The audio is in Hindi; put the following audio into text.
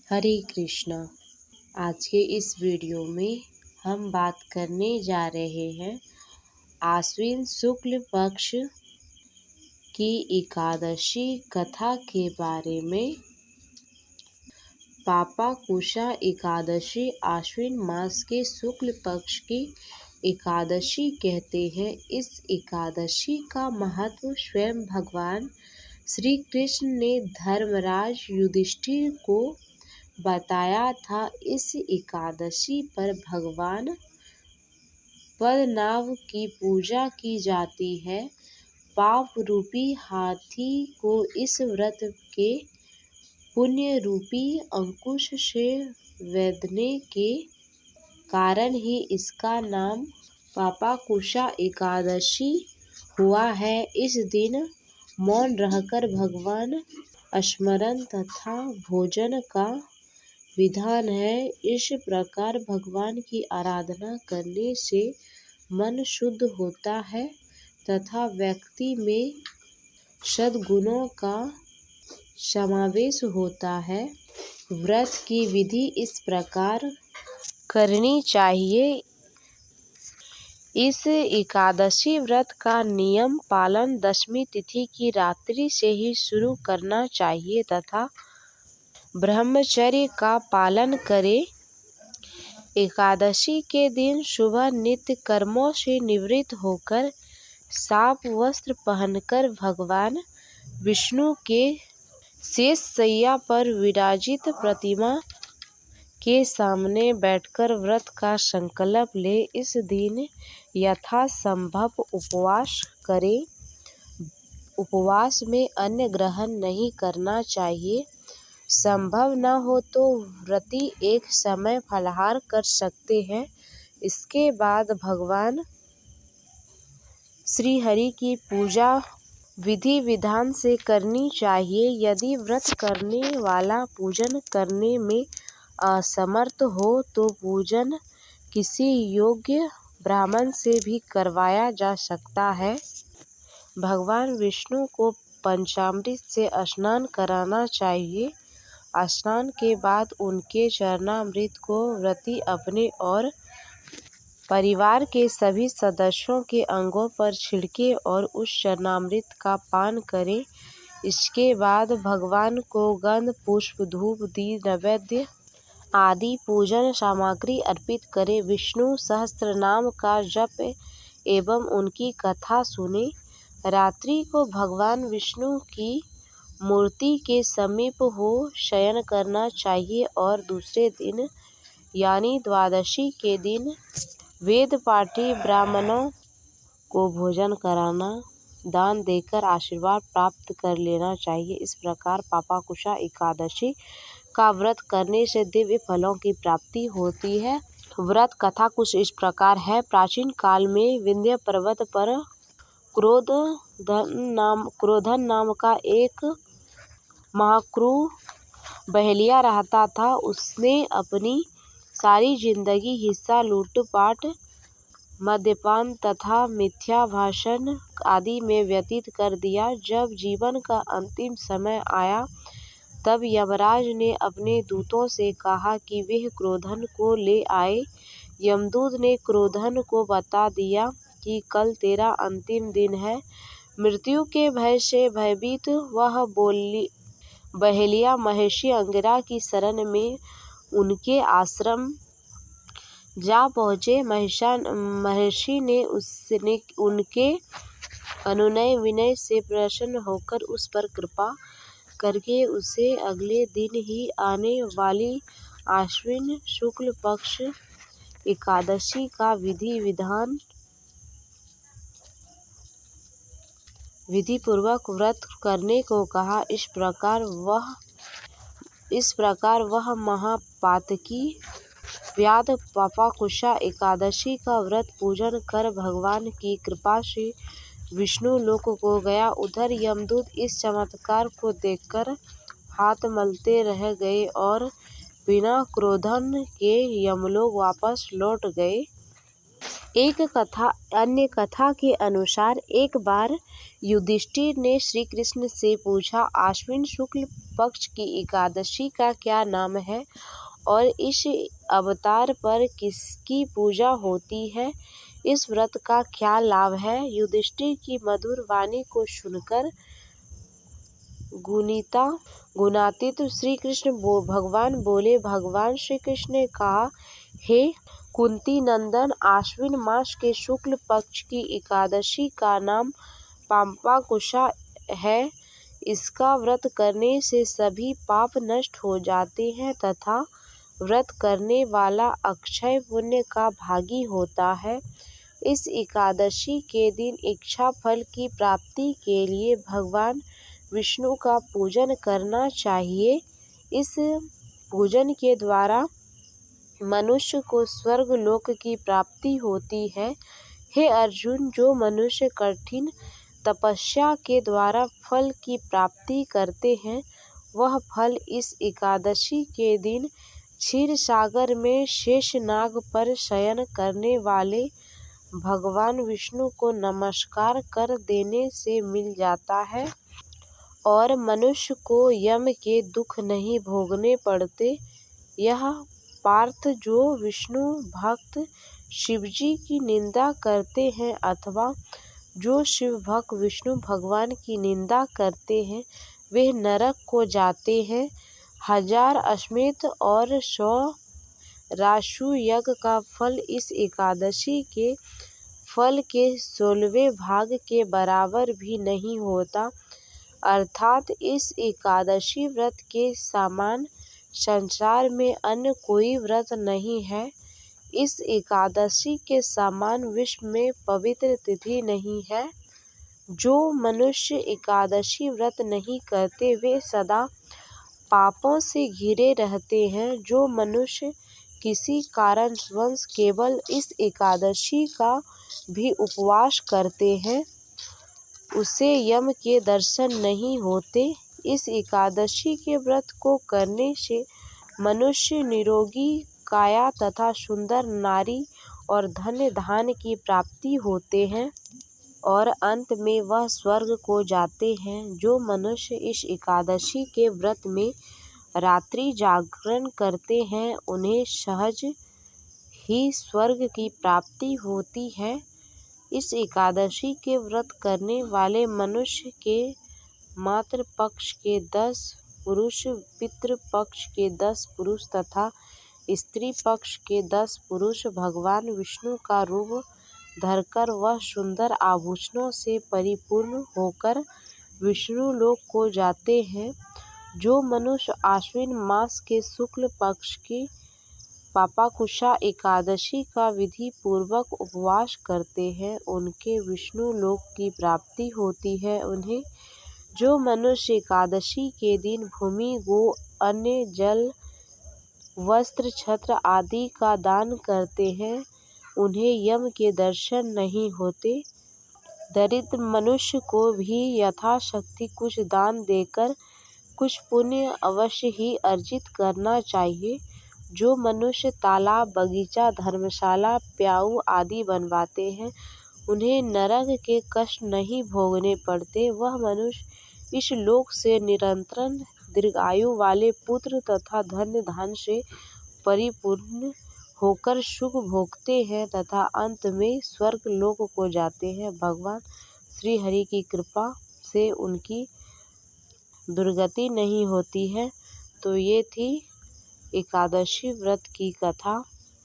हरे कृष्णा। आज के इस वीडियो में हम बात करने जा रहे हैं आश्विन शुक्ल पक्ष की एकादशी कथा के बारे में। पापाकुशा एकादशी आश्विन मास के शुक्ल पक्ष की एकादशी कहते हैं। इस एकादशी का महत्व स्वयं भगवान श्री कृष्ण ने धर्मराज युधिष्ठिर को बताया था। इस एकादशी पर भगवान पद्मनाभ की पूजा की जाती है। पाप रूपी हाथी को इस व्रत के पुण्य रूपी अंकुश से वेधने के कारण ही इसका नाम पापाकुशा एकादशी हुआ है। इस दिन मौन रहकर भगवान स्मरण तथा भोजन का विधान है। इस प्रकार भगवान की आराधना करने से मन शुद्ध होता है तथा व्यक्ति में सद्गुणों का समावेश होता है। व्रत की विधि इस प्रकार करनी चाहिए। इस एकादशी व्रत का नियम पालन दशमी तिथि की रात्रि से ही शुरू करना चाहिए तथा ब्रह्मचर्य का पालन करें। एकादशी के दिन सुबह नित्य कर्मों से निवृत्त होकर साफ वस्त्र पहनकर भगवान विष्णु के शेष शैया पर विराजित प्रतिमा के सामने बैठकर व्रत का संकल्प ले। इस दिन यथासंभव उपवास करें। उपवास में अन्न ग्रहण नहीं करना चाहिए। संभव न हो तो व्रती एक समय फलाहार कर सकते हैं। इसके बाद भगवान श्री हरि की पूजा विधि विधान से करनी चाहिए। यदि व्रत करने वाला पूजन करने में असमर्थ हो तो पूजन किसी योग्य ब्राह्मण से भी करवाया जा सकता है। भगवान विष्णु को पंचामृत से स्नान कराना चाहिए। स्नान के बाद उनके चरणामृत को व्रती अपने और परिवार के सभी सदस्यों के अंगों पर छिड़के और उस चरणामृत का पान करें। इसके बाद भगवान को गंध पुष्प धूप दीप नैवेद्य आदि पूजन सामग्री अर्पित करें। विष्णु सहस्त्रनाम का जप एवं उनकी कथा सुने। रात्रि को भगवान विष्णु की मूर्ति के समीप हो शयन करना चाहिए और दूसरे दिन यानी द्वादशी के दिन वेद पाठी ब्राह्मणों को भोजन कराना, दान देकर आशीर्वाद प्राप्त कर लेना चाहिए। इस प्रकार पापाकुशा एकादशी का व्रत करने से दिव्य फलों की प्राप्ति होती है। व्रत कथा कुछ इस प्रकार है। प्राचीन काल में विंध्य पर्वत पर क्रोधन नाम का एक महाक्रू बहेलिया रहता था। उसने अपनी सारी जिंदगी हिंसा, लूटपाट, मद्यपान तथा मिथ्या भाषण आदि में व्यतीत कर दिया। जब जीवन का अंतिम समय आया तब यमराज ने अपने दूतों से कहा कि वे क्रोधन को ले आए। यमदूत ने क्रोधन को बता दिया कि कल तेरा अंतिम दिन है। मृत्यु के भय से भयभीत वह बहेलिया महर्षि अंगिरा की शरण में उनके आश्रम जा पहुँचे। महर्षि ने उनके अनुनय विनय से प्रसन्न होकर उस पर कृपा करके उसे अगले दिन ही आने वाली आश्विन शुक्ल पक्ष एकादशी का विधि पूर्वक व्रत करने को कहा। इस प्रकार वह महापातकी व्याध पापाकुशा एकादशी का व्रत पूजन कर भगवान की कृपा से विष्णु लोक को गया। उधर यमदूत इस चमत्कार को देखकर हाथ मलते रह गए और बिना क्रोधन के यमलोक वापस लौट गए। एक कथा अन्य कथा के अनुसार एक बार युधिष्ठिर ने श्री कृष्ण से पूछा, आश्विन शुक्ल पक्ष की एकादशी का क्या नाम है और इस अवतार पर किसकी पूजा होती है? इस व्रत का क्या लाभ है? युधिष्ठिर की मधुर वाणी को सुनकर गुणातीत श्री कृष्ण भगवान बोले। भगवान श्री कृष्ण ने कहा, हे कुंती नंदन, आश्विन मास के शुक्ल पक्ष की एकादशी का नाम पाम्पाकुशा है। इसका व्रत करने से सभी पाप नष्ट हो जाते हैं तथा व्रत करने वाला अक्षय पुण्य का भागी होता है। इस एकादशी के दिन इच्छा फल की प्राप्ति के लिए भगवान विष्णु का पूजन करना चाहिए। इस पूजन के द्वारा मनुष्य को स्वर्ग लोक की प्राप्ति होती है। हे अर्जुन, जो मनुष्य कठिन तपस्या के द्वारा फल की प्राप्ति करते हैं, वह फल इस एकादशी के दिन क्षीर सागर में शेषनाग पर शयन करने वाले भगवान विष्णु को नमस्कार कर देने से मिल जाता है और मनुष्य को यम के दुख नहीं भोगने पड़ते। यह पार्थ, जो विष्णु भक्त शिवजी की निंदा करते हैं अथवा जो शिव भक्त विष्णु भगवान की निंदा करते हैं, वे नरक को जाते हैं। 1000 अश्वमेध और 100 राजसूय यज्ञ का फल इस एकादशी के फल के 16वें भाग के बराबर भी नहीं होता। अर्थात इस एकादशी व्रत के समान संसार में अन्य कोई व्रत नहीं है। इस एकादशी के समान विश्व में पवित्र तिथि नहीं है। जो मनुष्य एकादशी व्रत नहीं करते वे सदा पापों से घिरे रहते हैं। जो मनुष्य किसी कारणवश केवल इस एकादशी का भी उपवास करते हैं, उसे यम के दर्शन नहीं होते। इस एकादशी के व्रत को करने से मनुष्य निरोगी काया तथा सुंदर नारी और धन्य धान की प्राप्ति होते हैं और अंत में वह स्वर्ग को जाते हैं। जो मनुष्य इस एकादशी के व्रत में रात्रि जागरण करते हैं, उन्हें सहज ही स्वर्ग की प्राप्ति होती है। इस एकादशी के व्रत करने वाले मनुष्य के मातृ पक्ष के 10 पुरुष, पितृ पक्ष के 10 पुरुष तथा स्त्री पक्ष के 10 पुरुष भगवान विष्णु का रूप धरकर वह सुंदर आभूषणों से परिपूर्ण होकर विष्णु लोक को जाते हैं। जो मनुष्य आश्विन मास के शुक्ल पक्ष की पापाकुशा एकादशी का विधि पूर्वक उपवास करते हैं, उनके विष्णु लोक की प्राप्ति होती है। उन्हें जो मनुष्य एकादशी के दिन भूमि, गो, अन्न, जल, वस्त्र, छत्र आदि का दान करते हैं, उन्हें यम के दर्शन नहीं होते। दरिद्र मनुष्य को भी यथाशक्ति कुछ दान देकर कुछ पुण्य अवश्य ही अर्जित करना चाहिए। जो मनुष्य तालाब, बगीचा, धर्मशाला, प्याऊ आदि बनवाते हैं, उन्हें नरक के कष्ट नहीं भोगने पड़ते। वह मनुष्य इस लोक से निरंतर दीर्घायु वाले पुत्र तथा धन्य धान से परिपूर्ण होकर सुख भोगते हैं तथा अंत में स्वर्ग लोक को जाते हैं। भगवान श्री हरि की कृपा से उनकी दुर्गति नहीं होती है। तो ये थी एकादशी व्रत की कथा।